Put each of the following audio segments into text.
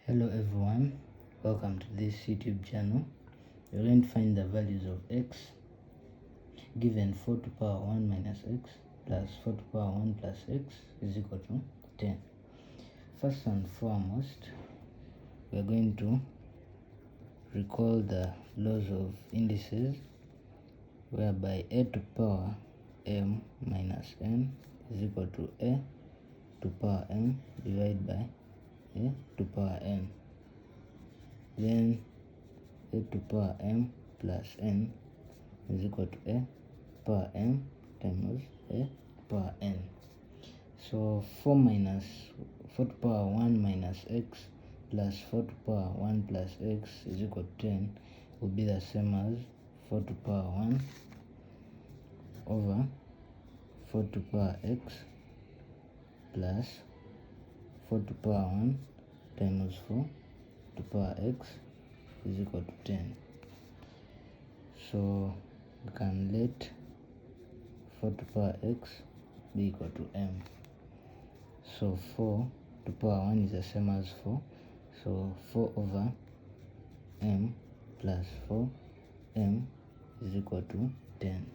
Hello everyone, welcome to this YouTube channel. You're going to find the values of x given 4 to power 1 minus x plus 4 to power 1 plus x is equal to 10. First and foremost, we are going to recall the laws of indices, whereby a to power m minus n is equal to a to power m divided by a to power n. Then a to power m plus n is equal to a power m times a power n. So 4 to power 1 minus x plus 4 to power 1 plus x is equal to 10 will be the same as 4 to power 1 over 4 to power x plus 4 to power 1 times 4 to power x is equal to 10. So we can let 4 to power x be equal to m. So 4 to power 1 is the same as 4. So 4 over m plus 4m is equal to 10.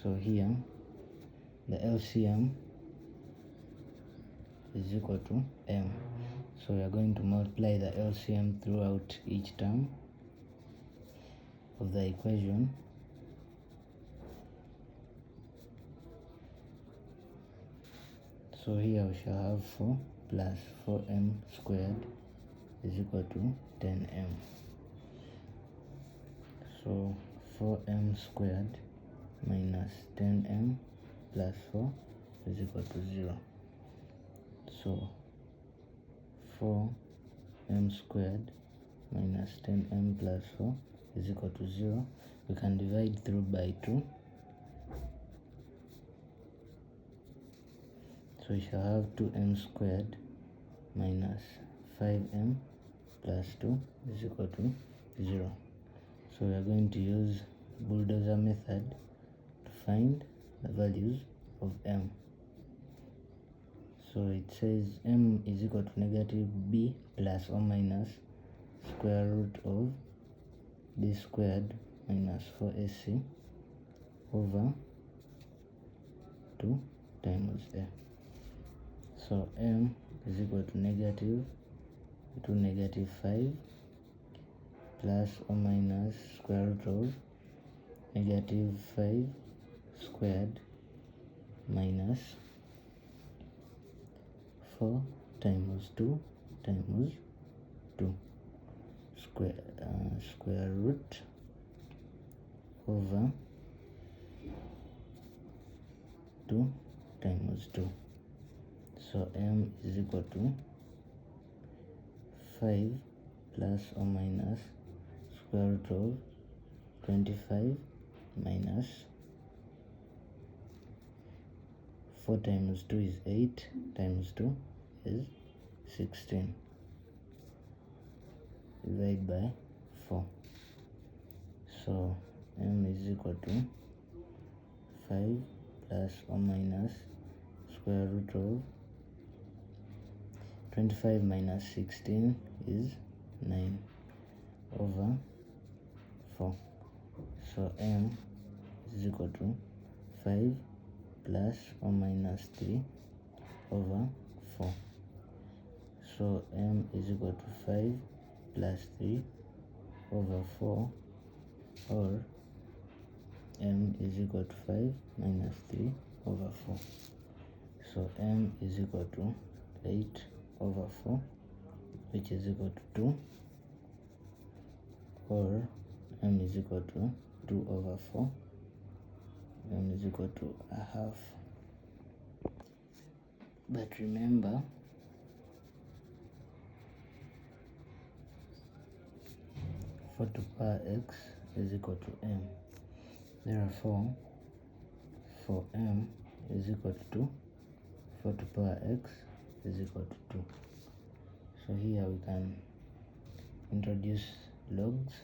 So here the LCM is equal to m. So we are going to multiply the LCM throughout each term of the equation. So here we shall have 4 plus 4m squared is equal to 10m. So 4m squared minus 10m plus 4 is equal to 0. So 4m squared minus 10m plus 4 is equal to 0. We can divide through by 2. So we shall have 2m squared minus 5m plus 2 is equal to 0. So we are going to use bulldozer method to find the values of m. So it says m is equal to negative b plus or minus square root of b squared minus 4ac over 2 times a. So m is equal to negative 5 plus or minus square root of negative 5 squared minus 4 times 2 times 2 square root over 2 times 2. So m is equal to 5 plus or minus square root of 25 minus 4 times 2 is 8 times 2 is 16 divided by 4. So m is equal to 5 plus or minus square root of 25 minus 16 is 9 over 4. So m is equal to 5 plus or minus 3 over 4. So m is equal to 5 plus 3 over 4, or m is equal to 5 minus 3 over 4. So m is equal to 8 over 4, which is equal to 2, or m is equal to 2 over 4, m is equal to a half. But remember, for 4 to power x is equal to m. Therefore, for m is equal to 2, 4 to power x is equal to 2. So here we can introduce logs.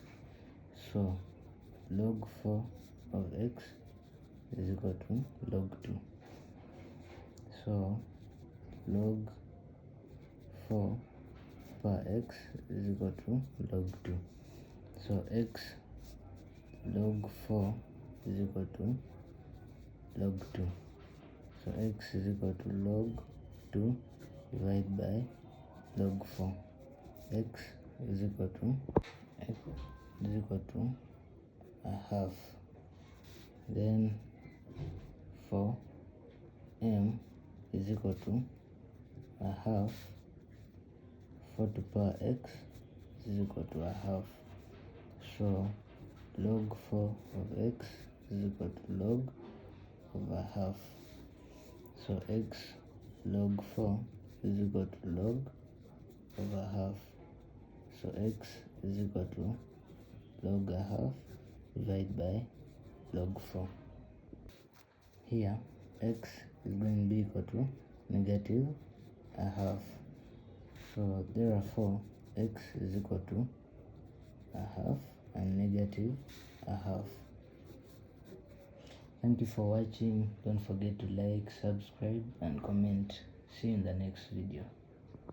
So log 4 of x is equal to log 2. So log 4 power x is equal to log 2. So x log 4 is equal to log 2. So x is equal to log 2 divided by log 4. X is equal to a half. Then for m is equal to a half. 4 to power x is equal to a half. So log 4 of x is equal to log of a half. So x log 4 is equal to log of a half. So x is equal to log a half divided by log 4. Here x is going to be equal to negative a half. So therefore x is equal to a half and negative a half. Thank you for watching. Don't forget to like, subscribe and comment. See you in the next video.